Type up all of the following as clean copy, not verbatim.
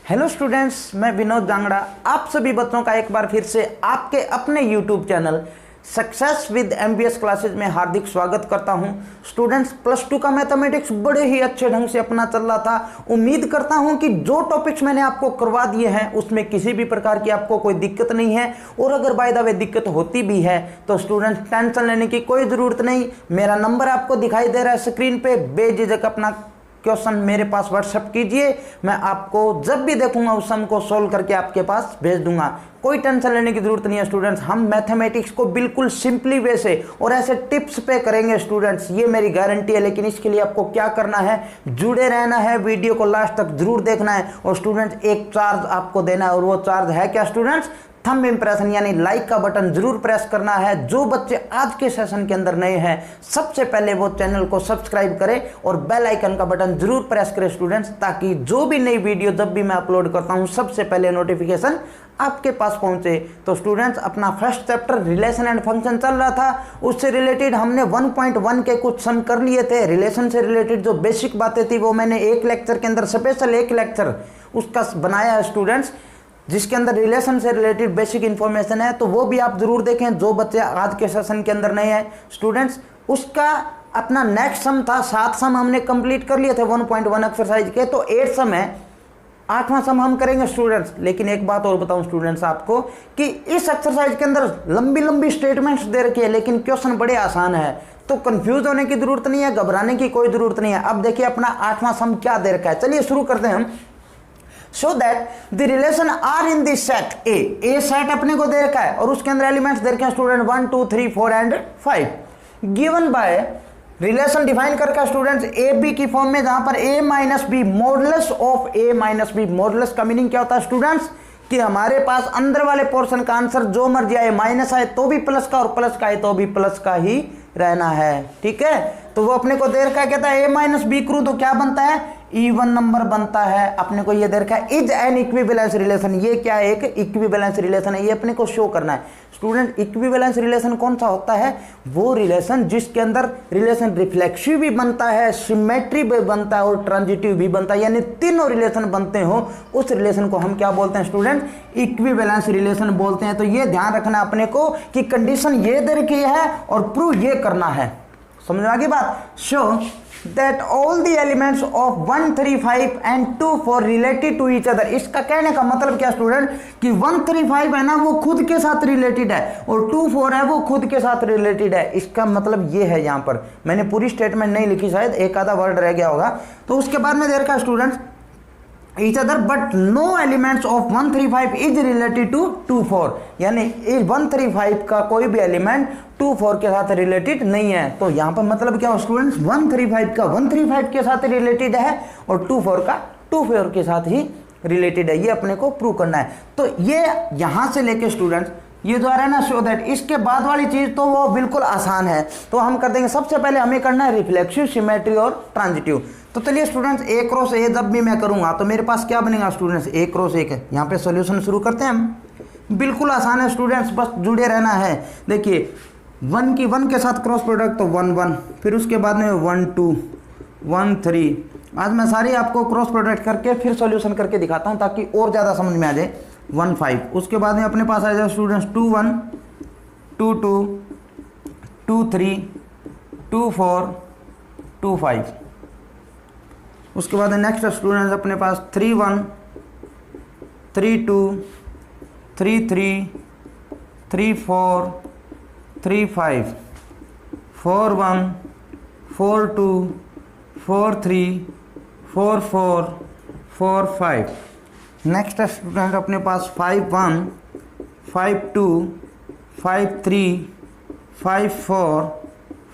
Hello students, मैं विनोद जांगड़ा आप सभी बच्चों का एक बार फिर से आपके अपने YouTube channel success with MBS classes में हार्दिक स्वागत करता हूं। स्टूडेंट्स, प्लस टू का मैथमेटिक्स बड़े ही अच्छे ढंग से अपना चल रहा था। उम्मीद करता हूं कि जो टॉपिक्स मैंने आपको करवा दिए हैं उसमें किसी भी प्रकार की आपको कोई दिक्कत नहीं है, और अगर बाय द वे दिक्कत होती भी है तो स्टूडेंट्स टेंशन लेने की कोई ज़रूरत नहीं। मेरा नंबर आपको दिखाई दे रहा है स्क्रीन पे, बेझिझक अपना क्वेश्चन मेरे पास व्हाट्सएप कीजिए। मैं आपको जब भी देखूंगा उस सम को सोल्व करके आपके पास भेज दूंगा। कोई टेंशन लेने की जरूरत नहीं है स्टूडेंट्स। हम मैथमेटिक्स को बिल्कुल सिंपली वे से और ऐसे टिप्स पे करेंगे स्टूडेंट्स, ये मेरी गारंटी है। लेकिन इसके लिए आपको क्या करना है, जुड़े रहना है, वीडियो को लास्ट तक जरूर देखना है। और स्टूडेंट्स, एक चार्ज आपको देना है, और वो चार्ज है क्या स्टूडेंट्स? थंब इंप्रेशन यानी लाइक का बटन जरूर प्रेस करना है। जो बच्चे आज के सेशन के अंदर नए हैं सबसे पहले वो चैनल को सब्सक्राइब करें और बेल आइकन का बटन जरूर प्रेस करें स्टूडेंट्स, ताकि जो भी नई वीडियो जब भी मैं अपलोड करता हूं सबसे पहले नोटिफिकेशन आपके पास पहुंचे। तो स्टूडेंट्स, अपना first chapter relation and function चल रहा था, उससे रिलेटेड हमने 1.1 के कुछ सम कर लिए थे। रिलेशन से रिलेटेड जो बेसिक बातें थी वो मैंने एक लेक्चर के अंदर, स्पेशल एक लेक्चर उसका बनाया है स्टूडेंट्स, जिसके अंदर रिलेशन से रिलेटेड बेसिक इंफॉर्मेशन है। तो वो भी आप जरूर देखें जो बच्चे आज के सेशन के अंदर नए हैं स्टूडेंट्स। उसका अपना नेक्स्ट सम था, 7 सम हमने कंप्लीट कर लिए थे 1.1 एक्सरसाइज के। तो 8 सम है, 8वां सम हम करेंगे स्टूडेंट्स। लेकिन एक बात और बताऊं स्टूडेंट्स आपको कि इस एक्सरसाइज के अंदर लंबी लंबी स्टेटमेंट्स दे रखी है, लेकिन क्वेश्चन बड़े आसान है। तो कंफ्यूज होने की जरूरत नहीं है, घबराने की कोई जरूरत नहीं है। अब देखिए अपना 8वां सम क्या दे रखा है, चलिए शुरू करते हैं हम। So that the relation are in the set A set अपने को दे रखा है और उसके अंदर एलिमेंट्स दे रखे हैं student 1, 2, 3, 4 and 5 given by relation define करके स्टूडेंट्स ए बी की फॉर्म में, जहां पर a minus b modulus of a minus b. Modulus का मीनिंग क्या होता है स्टूडेंट्स कि हमारे पास अंदर वाले पोर्शन का आंसर जो मर्जी आए, माइनस आए तो भी प्लस का और प्लस का आए तो भी प्लस का ही रहना है। ठीक है, तो वो अपने को दे रखा है, कहता है a माइनस बी करूं तो क्या बनता है, इवन नंबर बनता है। अपने को ये दे रखा है इज एन इक्विवेलेंस रिलेशन। ये क्या है, एक इक्विवेलेंस रिलेशन है, ये अपने को शो करना है स्टूडेंट। इक्विवेलेंस रिलेशन कौन सा होता है, वो रिलेशन जिसके अंदर रिलेशन रिफ्लेक्सिव भी बनता है, सिमेट्री भी बनता है और ट्रांजिटिव भी बनता है, यानी तीनों रिलेशन बनते हो, उस रिलेशन को हम क्या बोलते हैं स्टूडेंट, इक्विवेलेंस रिलेशन बोलते हैं। तो ये ध्यान रखना अपने को कि कंडीशन ये दे रखी है और प्रूव ये करना है। समझ में आ गई बात। Show that all the elements of 1, 3, 5 and 2, 4 related to each other। इसका कहने का मतलब क्या स्टूडेंट कि 1, 3, 5 है ना वो खुद के साथ रिलेटेड है, और 2, 4 है वो खुद के साथ रिलेटेड है। इसका मतलब ये है, यहाँ पर मैंने पूरी स्टेटमेंट नहीं लिखी, शायद एक आधा वर्ड रह गया होगा। तो उसके बाद में देर का students each other but no elements of 1, 3, 5 is related to 2, 4, यानी 1, 3, 5 का कोई भी एलिमेंट 2, 4 के साथ रिलेटेड नहीं है। तो यहाँ पर मतलब क्या हो स्टूडेंट्स, 1, 3, 5 का 1, 3, 5 के साथ रिलेटेड है और 2, 4 का 2, 4 के साथ ही रिलेटेड है। ये अपने को प्रूव करना है। तो ये यहाँ से लेके स्टूडेंट्स ये जो आ रहा है ना, शो दैट, इसके बाद वाली चीज तो वो बिल्कुल आसान है। तो हम कर देंगे, सबसे पहले हमें करना है रिफ्लेक्सिव, सिमेट्री और ट्रांजिटिव। तो चलिए स्टूडेंट्स, ए क्रॉस ए जब भी मैं करूंगा तो मेरे पास क्या बनेगा स्टूडेंट्स, ए क्रॉस ए। यहाँ पे सॉल्यूशन शुरू करते हैं हम। बिल्कुल आसान है स्टूडेंट्स, बस जुड़े रहना है। देखिए 1 की 1 के साथ क्रॉस प्रोडक्ट तो 1, 1, फिर उसके बाद में 1, 2, 1, 3। आज मैं सारी आपको क्रॉस प्रोडक्ट करके फिर सॉल्यूशन करके दिखाता हूँ ताकि और ज़्यादा समझ में आ जाए। 1, 5, उसके बाद में अपने पास आ जाए स्टूडेंट्स 2, 1, 2, 2, 2, 3, 2, 4, 2, 5। उसके बाद नेक्स्ट स्टूडेंट्स अपने पास 3, 1, 3, 2, 3, 3, 3, 4, 3, 5, 4, 1, 4, 2, 4, 3, 4, 4, 4, 5। नेक्स्ट स्टूडेंट अपने पास 5, 1, 5, 2, 5, 3, 5, 4,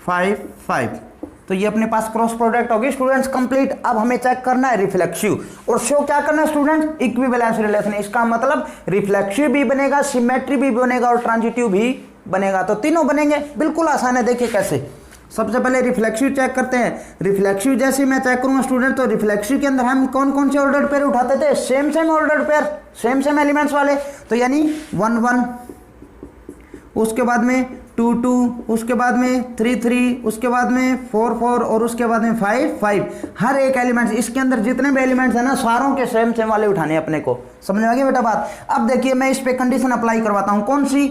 5, 5। तो ये अपने पास क्रॉस प्रोडक्ट होगी स्टूडेंट्स कंप्लीट। अब हमें चेक करना है रिफ्लेक्सिव, और शो क्या करना है स्टूडेंट्स, इक्विवेलेंस रिलेशन। इसका मतलब रिफ्लेक्सिव भी बनेगा, सिमेट्री भी बनेगा और ट्रांजिटिव भी बनेगा। तो तीनों बनेंगे, बिल्कुल आसान है। देखिए कैसे, सबसे पहले रिफ्लेक्सिव चेक करते हैं। रिफ्लेक्सिव जैसे मैं चेक करूंगा स्टूडेंट, तो रिफ्लेक्सिव के अंदर हम कौन कौन से ऑर्डर पेयर उठाते थे, same order pair, same elements वाले। तो यानी 1, 1, उसके बाद में 2 2, उसके बाद में 3 3, उसके बाद में 4 4 और उसके बाद में 5 5। हर एक एलिमेंट्स, इसके अंदर जितने भी एलिमेंट्स हैं ना, सारों के सेम सेम वाले उठाने हैं अपने को। समझ में आ गया बेटा बात? अब देखिए मैं इस पे कंडीशन अप्लाई करवाता हूं, कौन सी?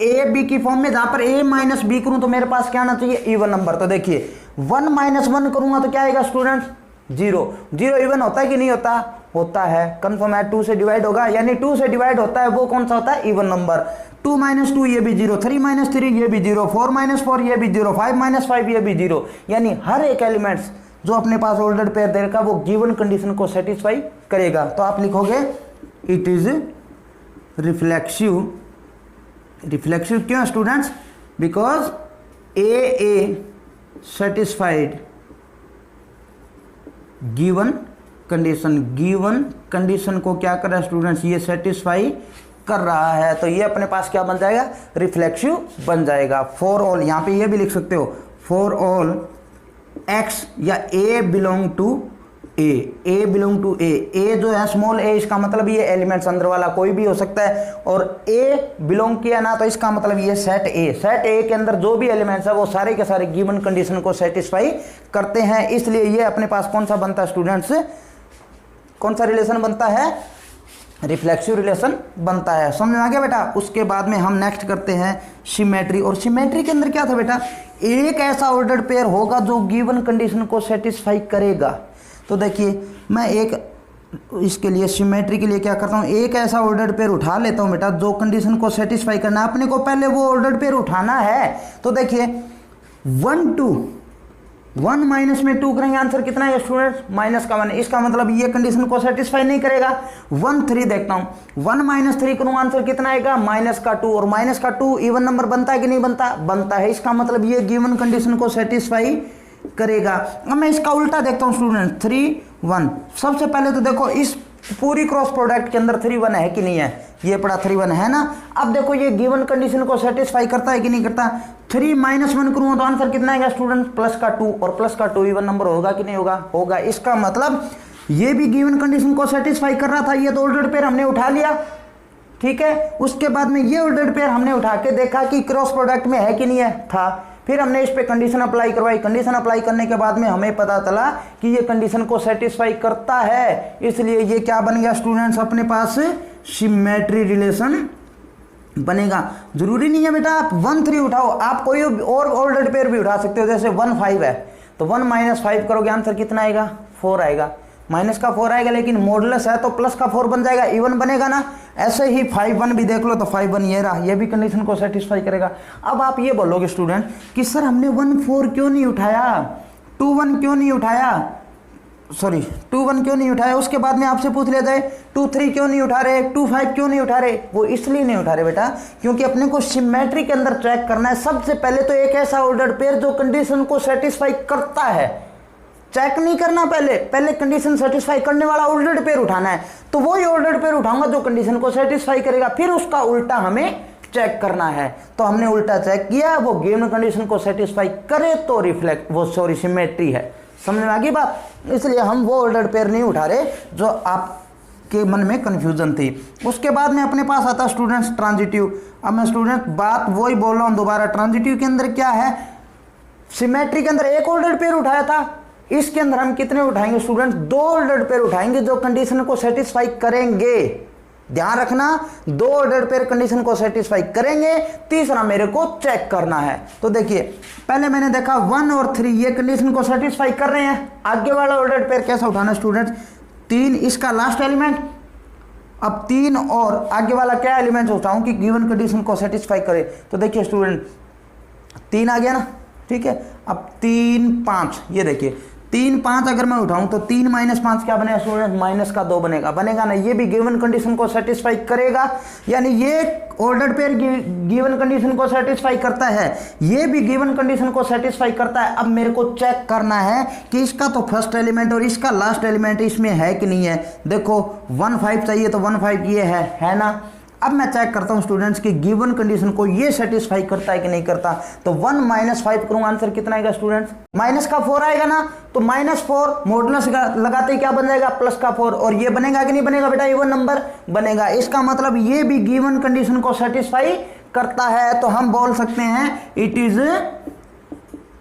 ए बी की फॉर्म में, जहां पर ए माइनस बी करूं तो मेरे पास क्या आना चाहिए? Even number. तो देखिए 1 माइनस 1 करूंगा तो क्या आएगा स्टूडेंट्स? 0। 0 इवन होता है कि नहीं होता? होता है। कंफर्म है, 2 से डिवाइड होगा, यानी 2 से डिवाइड होता है वो कौन सा होता है? Even number. 2 माइनस 2 ये भी 0, 3 माइनस 3 ये भी 0, 4 माइनस 4 ये भी 0, 5 माइनस 5 ये भी 0। यानी हर एक एलिमेंट्स जो अपने पास ऑर्डर्ड पेयर देगा वो गिवन कंडीशन को सेटिस्फाई करेगा। तो आप लिखोगे इट इज रिफ्लेक्सिव। रिफ्लेक्सिव क्यों students? Because A satisfied given condition. Given condition को क्या कर रहा है स्टूडेंट्स? ये सेटिस्फाई कर रहा है। तो ये अपने पास क्या बन जाएगा? रिफ्लेक्सिव बन जाएगा। फॉर ऑल, यहां पे ये भी लिख सकते हो, फॉर ऑल एक्स या A belong to A belong to A जो है स्मॉल ए, इसका मतलब ये एलिमेंट्स अंदर वाला कोई भी हो सकता है, और ए बिलोंग किया ना तो इसका मतलब ये सेट ए के अंदर जो भी एलिमेंट्स है वो सारे के सारे गिवन कंडीशन को सेटिस्फाई करते हैं। इसलिए ये अपने पास कौन सा बनता है स्टूडेंट्स? कौन सा रिलेशन बनता है? रिफ्लेक्सिव रिलेशन बनता है। समझ में आ गया बेटा? उसके बाद में हम नेक्स्ट करते हैं सिमेट्री। और सिमेट्री के अंदर क्या था बेटा? एक ऐसा ऑर्डर्ड पेयर होगा जो गिवन कंडीशन को सेटिस्फाई करेगा। तो देखिए मैं एक इसके लिए सिमेट्री के लिए क्या करता हूँ, एक ऐसा ऑर्डर्ड पेयर उठा लेता हूँ बेटा जो कंडीशन को सेटिस्फाई करना है। अपने को पहले वो ऑर्डर्ड पेयर उठाना है। तो देखिए 1 2, 1 माइनस में 2 करेंगे, आंसर कितना है स्टूडेंट्स? माइनस का 1। इसका मतलब ये कंडीशन को सेटिस्फाई नहीं करेगा। 1 3 देखता हूँ, 1 माइनस 3 करूँ, आंसर कितना आएगा? माइनस का 2। और माइनस का 2 इवन नंबर बनता है कि नहीं बनता? बनता है। इसका मतलब ये गिवन कंडीशन को सेटिस्फाई करेगा। अब मैं इसका उल्टा देखता हूं स्टूडेंट, 3 1। सबसे पहले तो देखो इस पूरी क्रॉस प्रोडक्ट के अंदर 3 1 है कि नहीं है? ये पड़ा 3 1 है ना। अब देखो ये गिवन कंडीशन को सेटिस्फाई करता है कि नहीं करता? 3 माइनस 1 करूंगा तो आंसर कितना आएगा स्टूडेंट? प्लस का 2। और प्लस का 2 इवन नंबर होगा कि नहीं होगा? होगा। इसका मतलब ये भी गिवन कंडीशन को सेटिस्फाई कर रहा था। ये तो ऑर्डर्ड पेयर हमने उठा लिया, ठीक है। उसके बाद में ये ऑर्डर्ड पेयर हमने उठा के देखा कि क्रॉस प्रोडक्ट में है कि नहीं है? था। फिर हमने इस पे कंडीशन अप्लाई करवाई। कंडीशन अप्लाई करने के बाद में हमें पता चला कि ये कंडीशन को सेटिस्फाई करता है। इसलिए ये क्या बन गया स्टूडेंट्स? अपने पास सिमेट्री रिलेशन बनेगा। जरूरी नहीं है बेटा आप 1 3 उठाओ, आप कोई और ऑर्डर्ड पेयर भी उठा सकते हो। जैसे 1 5 है तो 1 माइनस 5 करोगे, आंसर कितना आएगा? 4 आएगा। माइनस का 4 आएगा, लेकिन मॉडुलस है तो प्लस का 4 बन जाएगा, इवन बनेगा ना। ऐसे ही 5 1 भी देख लो तो 5 1 ये रहा, ये भी कंडीशन को सेटिस्फाई करेगा। अब आप ये बोलोगे स्टूडेंट कि सर हमने 1 4 क्यों नहीं उठाया, 2 1 क्यों नहीं उठाया, सॉरी 2 1 क्यों नहीं उठाया? उसके बाद में आपसे पूछ लिया जाए 2 3 क्यों नहीं उठा रहे, 2 5 क्यों नहीं उठा रहे? वो इसलिए नहीं उठा रहे बेटा क्योंकि अपने को सिमेट्री के अंदर चेक करना है। सबसे पहले तो एक ऐसा ऑर्डर्ड पेयर जो कंडीशन को सेटिस्फाई करता है, चेक नहीं करना। पहले कंडीशन सेटिस्फाई करने वाला ऑर्डर्ड पेयर उठाना है। तो वही ऑर्डर्ड पेयर उठाऊंगा जो कंडीशन को सेटिस्फाई करेगा, फिर उसका उल्टा हमें चेक करना है। तो हमने उल्टा चेक किया, वो गिवन कंडीशन को सेटिस्फाई करे तो सिमेट्री है। समझ में आ गई बात? इसलिए हम वो ऑर्डर्ड पेयर नहीं उठा रहे जो आपके मन में कंफ्यूजन थी। उसके बाद में अपने पास आता स्टूडेंट्स ट्रांजिटिव। अब मैं स्टूडेंट बात वही बोल रहा हूं दोबारा। ट्रांजिटिव के अंदर क्या है? सिमेट्री के अंदर एक ऑर्डर्ड पेयर उठाया था, इसके अंदर हम कितने उठाएंगे स्टूडेंट? 2 ऑर्डर्ड पेयर उठाएंगे जो कंडीशन को सेटिस्फाई करेंगे। ध्यान रखना, 2 ऑर्डर्ड पेयर कंडीशन को सेटिस्फाई करेंगे, तीसरा मेरे को चेक करना है। तो देखिए पहले मैंने देखा 1 और 3 ये कंडीशन को सेटिस्फाई कर रहे हैं। आगे वाला ऑर्डर्ड पेयर कैसा उठाना स्टूडेंट? 3 इसका लास्ट एलिमेंट। अब 3 और आगे वाला क्या एलिमेंट उठाऊं कि गिवन कंडीशन को सेटिस्फाई करे? तो देखिए स्टूडेंट 3 आ गया ना, ठीक है। अब 3 5 ये देखिए 3 5 अगर मैं उठाऊं तो 3 माइनस 5 क्या बनेगा स्टूडेंट? माइनस का 2 बनेगा ना। ये भी गिवन कंडीशन को सेटिस्फाई करेगा, यानी ये ऑर्डर्ड पेयर गिवन कंडीशन को सेटिस्फाई करता है, ये भी गिवन कंडीशन को सेटिस्फाई करता है। अब मेरे को चेक करना है कि इसका तो फर्स्ट एलिमेंट और इसका लास्ट एलिमेंट इसमें है कि नहीं है। देखो 1 5 चाहिए तो 1 5 ये है ना। अब मैं चेक करता हूं स्टूडेंट्स कि गिवन कंडीशन को ये सेटिस्फाई करता है कि नहीं करता। तो 1 माइनस 5 करूंगा, आंसर कितना आएगा स्टूडेंट्स? माइनस का 4 आएगा ना। तो -4 मॉडुलस लगाते ही क्या बन जाएगा? प्लस का 4। और ये बनेगा कि नहीं बनेगा बेटा? इवन नंबर बनेगा। इसका मतलब ये भी गिवन कंडीशन को सेटिस्फाई करता है तो हम बोल सकते हैं इट इज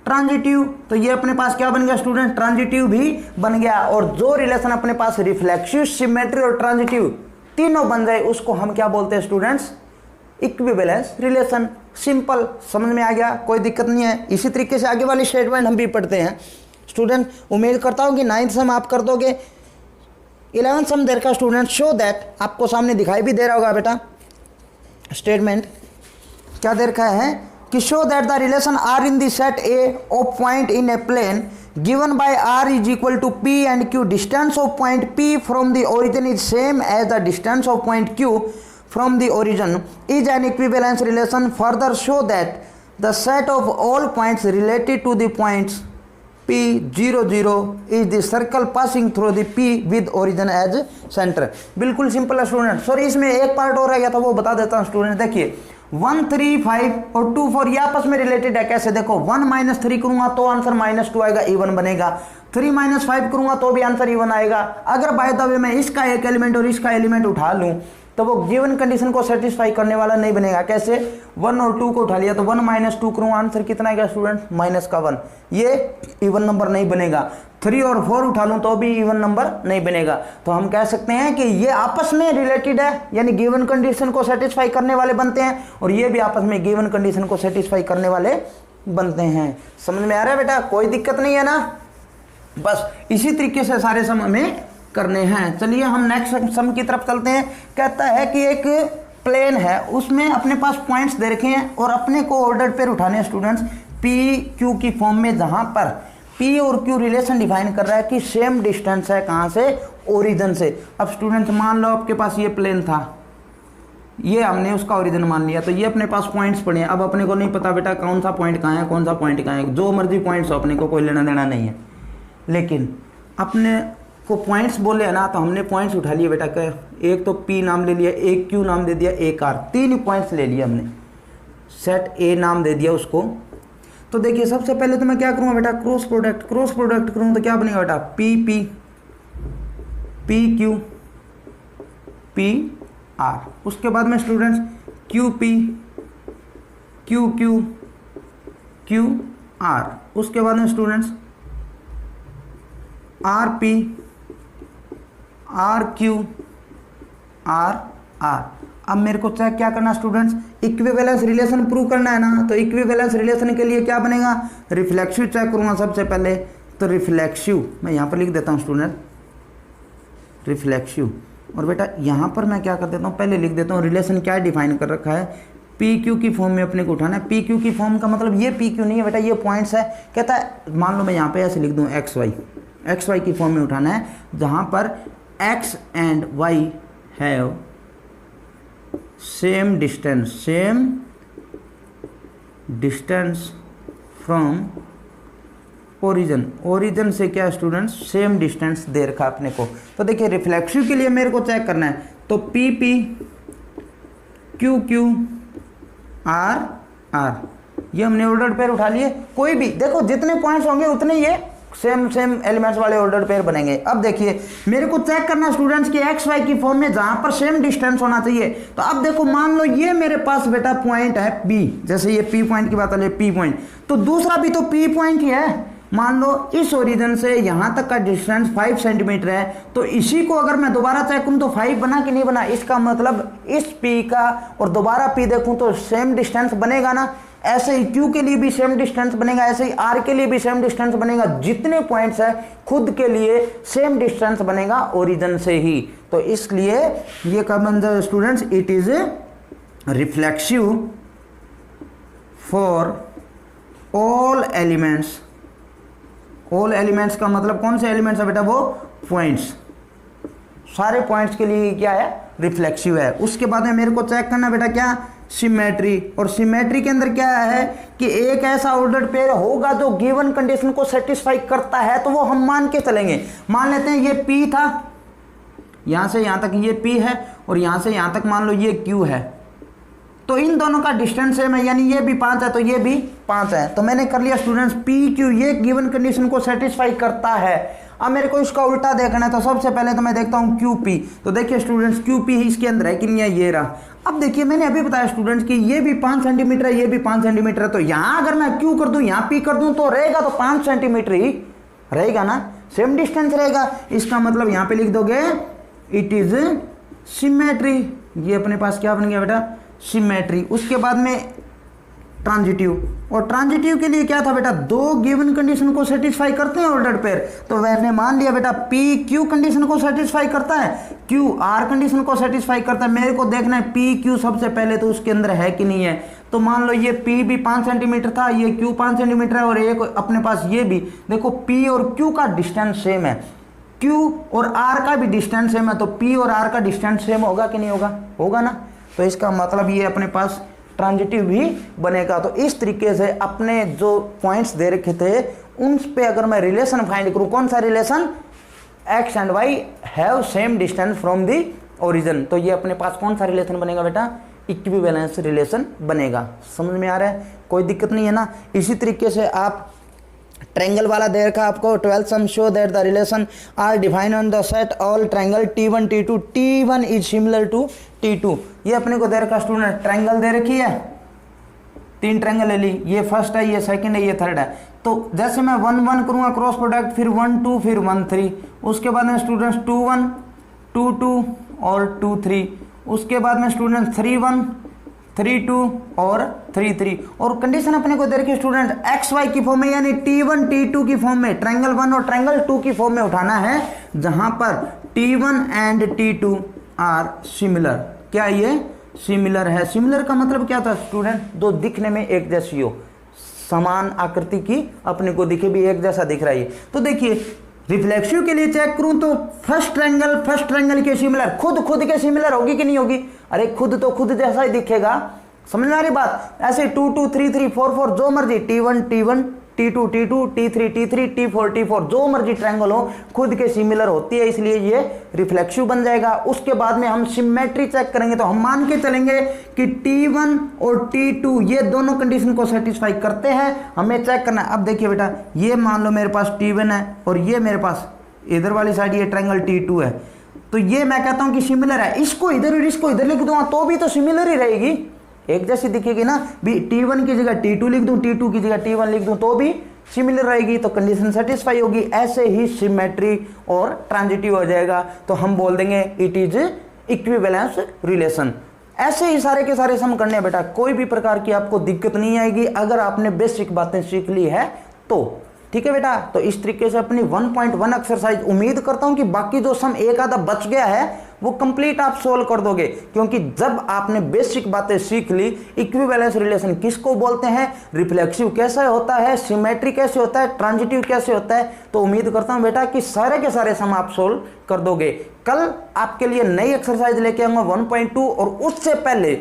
ट्रांजिटिव। तो ये अपने पास क्या बन गया स्टूडेंट, ट्रांजिटिव भी बन गया। और जो रिलेशन अपने पास रिफ्लेक्सिव, सिमेट्री और ट्रांजिटिव तीनों बन जाए उसको हम क्या बोलते हैं स्टूडेंट्स, इक्विवेलेंस रिलेशन। सिंपल, समझ में आ गया, कोई दिक्कत नहीं है। इसी तरीके से आगे वाली स्टेटमेंट हम भी पढ़ते हैं स्टूडेंट। उम्मीद करता हूं कि 9th सम आप कर दोगे। 11th सम देर का स्टूडेंट, शो दैट, आपको सामने दिखाई भी दे रहा होगा बेटा स्टेटमेंट क्या दे रखा है कि show that the relation R in the set A of point in a plane given by r is equal to p and q. Distance of point p from the origin is same as the distance of point q from the origin is an equivalence relation. Further show that the set of all points related to the points p 0 0 is the circle passing through the p with origin as center. बिल्कुल simple है student. Sorry इसमें एक part और रह गया था वो बता देता हूँ स्टूडेंट। देखिए 1 3 5 और 2 4 ये आपस में रिलेटेड है। कैसे, देखो 1 - 3 करूंगा तो आंसर -2 आएगा, इवन बनेगा। 3 - 5 करूंगा तो भी आंसर इवन आएगा। अगर बाय द वे मैं इसका एक एलिमेंट और इसका एलिमेंट उठा लूं तो वो गिवन कंडीशन को सेटिस्फाई करने वाला नहीं बनेगा। कैसे, 1 और 2 को उठा लिया तो 1 - 2 करूंगा, आंसर कितना आएगा स्टूडेंट, -1। ये इवन नंबर नहीं बनेगा। 3 और 4 उठा लूं तो भी इवन नंबर नहीं बनेगा। तो हम कह सकते हैं कि ये आपस में रिलेटेड है, यानी गिवन कंडीशन को सेटिस्फाई करने वाले बनते हैं, और ये भी आपस में गिवन कंडीशन को सेटिस्फाई करने वाले बनते हैं। समझ में आ रहा है बेटा, कोई दिक्कत नहीं है ना। बस इसी तरीके से सारे सम हमें करने हैं। चलिए हम नेक्स्ट सम की तरफ चलते हैं। कहता है कि एक प्लेन है, उसमें अपने पास पॉइंट्स दे रखे हैं और अपने को ऑर्डर पेयर उठाने हैं स्टूडेंट्स पी क्यू की फॉर्म में, जहां पर पी और क्यू रिलेशन डिफाइन कर रहा है कि सेम डिस्टेंस है कहां से, ओरिजिन से। अब स्टूडेंट्स मान लो आपके पास ये प्लेन था, ये हमने उसका ओरिजिन मान लिया, तो ये अपने पास पॉइंट्स पड़े हैं। अब अपने को नहीं पता बेटा कौन सा पॉइंट कहाँ है, कौन सा पॉइंट कहाँ है, जो मर्जी पॉइंट्स हो अपने को कोई लेना देना नहीं है। लेकिन अपने को पॉइंट्स बोले है ना, तो हमने पॉइंट्स उठा लिए बेटा। एक तो P नाम ले लिया, एक Q नाम दे दिया, एक R, 3 पॉइंट्स ले लिए हमने। सेट A नाम दे दिया उसको। तो देखिए सबसे पहले तो मैं क्या करूँगा बेटा, क्रॉस प्रोडक्ट करूँ तो क्या बनेगा बेटा, P Q P R। उसके बाद में students Q P Q R। उसके बाद में students R P R Q R R। अब मेरे को चेक क्या करना स्टूडेंट्स, इक्विवेलेंस रिलेशन प्रूव करना है ना। तो इक्विवेलेंस रिलेशन के लिए क्या बनेगा, रिफ्लेक्सिव चेक करूंगा सबसे पहले। तो रिफ्लेक्सिव मैं यहाँ पर लिख देता हूँ स्टूडेंट, रिफ्लेक्सिव। और बेटा यहाँ पर मैं क्या कर देता हूँ, पहले लिख देता हूँ रिलेशन क्या डिफाइन कर रखा है, पी क्यू की फॉर्म में अपने को उठाना है। पी क्यू की फॉर्म का मतलब ये पी क्यू नहीं है बेटा, ये पॉइंट्स है। कहता है मान लो मैं यहाँ पे ऐसे लिख दूँ एक्स वाई की फॉर्म में उठाना है, जहाँ पर x and why have same distance from origin से क्या स्टूडेंट्स, सेम डिस्टेंस दे रखा अपने को। तो देखिए रिफ्लेक्सिव के लिए मेरे को चेक करना है, तो पी क्यू आर ये हमने ऑर्डर पेयर उठा लिए। कोई भी देखो जितने पॉइंट्स होंगे उतने ये सेम एलिमेंट्स वाले ऑर्डर पेयर बनेंगे। अब देखिए मेरे को चेक करना स्टूडेंट्स कि एक्स वाई की फॉर्म में जहां पर सेम डिस्टेंस होना चाहिए। तो अब देखो मान लो ये मेरे पास बेटा पॉइंट है पी, जैसे ये पी पॉइंट की बात है, पी पॉइंट, तो दूसरा भी तो पी पॉइंट ही है। मान लो इस ओरिजिन से यहां तक का डिस्टेंस 5 सेंटीमीटर है, तो इसी को अगर मैं दोबारा चेक करूं तो 5 बना कि नहीं बना, इसका मतलब इस P का और दोबारा P देखूं तो सेम डिस्टेंस बनेगा ना। ऐसे ही Q के लिए भी सेम डिस्टेंस बनेगा, ऐसे ही R के लिए भी सेम डिस्टेंस बनेगा। जितने पॉइंट्स है खुद के लिए सेम डिस्टेंस बनेगा ओरिजिन से ही। तो इसलिए ये कब बन जाए students, it is reflexive for all elements. All elements का मतलब कौन से एलिमेंट्स है बेटा, वो पॉइंट्स, सारे पॉइंट्स के लिए क्या है, रिफ्लेक्सिव है। उसके बाद में मेरे को चेक करना बेटा क्या, सिमेट्री। और सिमेट्री के अंदर क्या है कि एक ऐसा ऑर्डर्ड पेयर होगा जो गिवन कंडीशन को सेटिस्फाई करता है, तो वो हम मान के चलेंगे। मान लेते हैं ये P था, यहां से यहां तक ये P है, और यहां से यहां तक मान लो ये Q है, तो इन दोनों का डिस्टेंस सेम है, यानी ये भी 5 है तो ये भी 5 है। तो मैंने कर लिया स्टूडेंट्स P Q ये गिवन कंडीशन को सेटिस्फाई करता है। अब मेरे को इसका उल्टा देखना है, तो सबसे पहले तो मैं देखता हूँ QP। तो देखिए स्टूडेंट्स, QP इसके अंदर है कि नहीं है, ये रहा। अब देखिए मैंने अभी बताया स्टूडेंट्स कि ये भी 5 सेंटीमीटर है, ये भी 5 सेंटीमीटर है, तो यहाँ अगर मैं Q कर दूँ, यहाँ P कर दूँ, तो रहेगा तो 5 सेंटीमीटर ही रहेगा ना, सेम डिस्टेंस रहेगा। इसका मतलब यहाँ पे लिख दोगे इट इज सिमेट्री। ये अपने पास क्या बन गया बेटा, सिमेट्री। उसके बाद में ट्रांजिटिव, और ट्रांजिटिव के लिए क्या था बेटा, दो गिवन कंडीशन को सेटिस्फाई करते हैं ऑर्डर्ड पेयर। तो मैंने मान लिया बेटा P Q कंडीशन को सेटिस्फाई करता है, Q R कंडीशन को सेटिस्फाई करता है। मेरे को देखना है P Q सबसे पहले तो उसके अंदर है कि नहीं है। तो मान लो ये P भी 5 सेंटीमीटर था, ये Q 5 सेंटीमीटर है, और एक अपने पास ये भी देखो P और Q का डिस्टेंस सेम है, Q और R का भी डिस्टेंस सेम है, तो P और R का डिस्टेंस सेम होगा कि नहीं होगा, होगा ना। तो इसका मतलब ये अपने पास ट्रांजिटिव भी बनेगा। तो इस तरीके से अपने जो पॉइंट्स दे रखे थे उन पे अगर मैं रिलेशन फाइंड करूं, कौन सा relation, x and y have same distance from the origin, तो ये अपने पास कौन सा रिलेशन बनेगा बेटा, इक्विवेलेंस रिलेशन बनेगा। समझ में आ रहा है, कोई दिक्कत नहीं है ना। इसी तरीके से आप ट्रायंगल वाला दे रखा आपको, 12th sum show that the relation R defined on the set all triangle T1 T2 T1 is similar to T2। ये अपने को दे रखा स्टूडेंट, ट्रायंगल दे रखी है, 3 ट्रायंगल ले ली, ये फर्स्ट है, ये सेकंड है, ये थर्ड है। तो जैसे मैं 1 1 करूँगा क्रॉस प्रोडक्ट, फिर 1 2 फिर 1 3, उसके बाद में स्टूडेंट्स 2 1 2 2 और 2 3, उसके बाद में स्टूडेंट्स 3 1 3 2 और 3 3। और कंडीशन अपने को दे रखी स्टूडेंट एक्स वाई की फॉर्म में, यानी T1 T2 की फॉर्म में, ट्रायंगल 1 और ट्रायंगल 2 की फॉर्म में उठाना है, जहां पर T1 and T2 are similar. क्या ये सिमिलर है? सिमिलर का मतलब क्या था स्टूडेंट, दो दिखने में एक जैसी हो, समान आकृति की अपने को दिखे भी एक जैसा दिख रहा है। तो देखिए रिफ्लेक्सिव के लिए चेक करूं तो फर्स्ट ट्रायंगल के सिमिलर, खुद के सिमिलर होगी कि नहीं होगी, अरे खुद तो खुद जैसा ही दिखेगा, समझ में आ रही बात। ऐसे 2 2 3 3 4 4 जो मर्जी, T1 T1 T2 T2 T3 T3 T4 T4 जो मर्जी ट्रायंगल हो खुद के सिमिलर होती है, इसलिए ये रिफ्लेक्सिव बन जाएगा। उसके बाद में हम सिमेट्री चेक करेंगे, तो हम मान के चलेंगे कि T1 और T2 ये दोनों कंडीशन को सेटिस्फाई करते हैं, हमें चेक करना है। अब देखिए बेटा, ये मान लो मेरे पास T1 है और ये मेरे पास इधर वाली साइड ये ट्रायंगल T2 है, तो ये मैं कहता हूं कि सिमिलर है। इसको इधर और इसको इधर लिख दूंगा तो भी तो सिमिलर ही रहेगी, एक जैसी दिखेगी ना। भी T1 की जगह T2 लिख दूं, T2 की जगह T1 लिख दूं तो भी सिमिलर रहेगी, तो कंडीशन सेटिस्फाई होगी। ऐसे ही सिमेट्री और ट्रांजिटिव हो जाएगा, तो हम बोल देंगे इट इज इक्विवेलेंस रिलेशन। ऐसे ही सारे के सारे सम करने बेटा, कोई भी प्रकार की आपको दिक्कत नहीं आएगी अगर आपने बेसिक बातें सीख ली है तो, ठीक है बेटा। तो इस तरीके से अपनी 1.1 एक्सरसाइज, उम्मीद करता हूं कि बाकी जो सम एक आधा बच गया है वो कंप्लीट आप सोल्व कर दोगे, क्योंकि जब आपने बेसिक बातें सीख ली, इक्विवेलेंस रिलेशन किसको बोलते हैं, रिफ्लेक्सिव कैसे होता है, सिमेट्री कैसे होता है, ट्रांजिटिव कैसे होता है, तो उम्मीद करता हूं बेटा कि सारे के सारे सम आप सोल्व कर दोगे। कल आपके लिए नई एक्सरसाइज लेके आऊंगा 1.2, और उससे पहले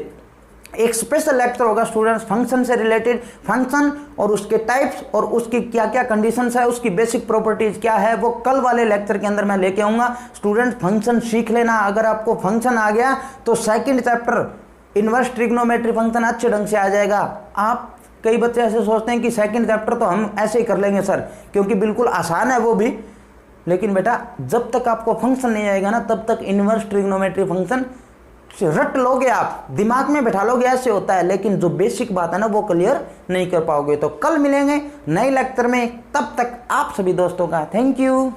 एक स्पेशल लेक्चर होगा स्टूडेंट्स फंक्शन से रिलेटेड, फंक्शन और उसके टाइप्स और उसकी क्या क्या कंडीशंस है, उसकी बेसिक प्रॉपर्टीज क्या है, वो कल वाले लेक्चर के अंदर मैं लेके आऊंगा। स्टूडेंट्स फंक्शन सीख लेना, अगर आपको फंक्शन आ गया तो second chapter inverse trigonometry function अच्छे ढंग से आ जाएगा। आप कई बच्चे ऐसे सोचते हैं कि सेकंड चैप्टर तो हम ऐसे ही कर लेंगे सर, क्योंकि बिल्कुल आसान है वो भी, लेकिन बेटा जब तक आपको फंक्शन नहीं आएगा ना तब तक इनवर्स ट्रिग्नोमेट्री फंक्शन रट लोगे, आप दिमाग में बैठा लोगे, ऐसे होता है, लेकिन जो बेसिक बात है ना वो क्लियर नहीं कर पाओगे। तो कल मिलेंगे नए लेक्चर में, तब तक आप सभी दोस्तों का थैंक यू।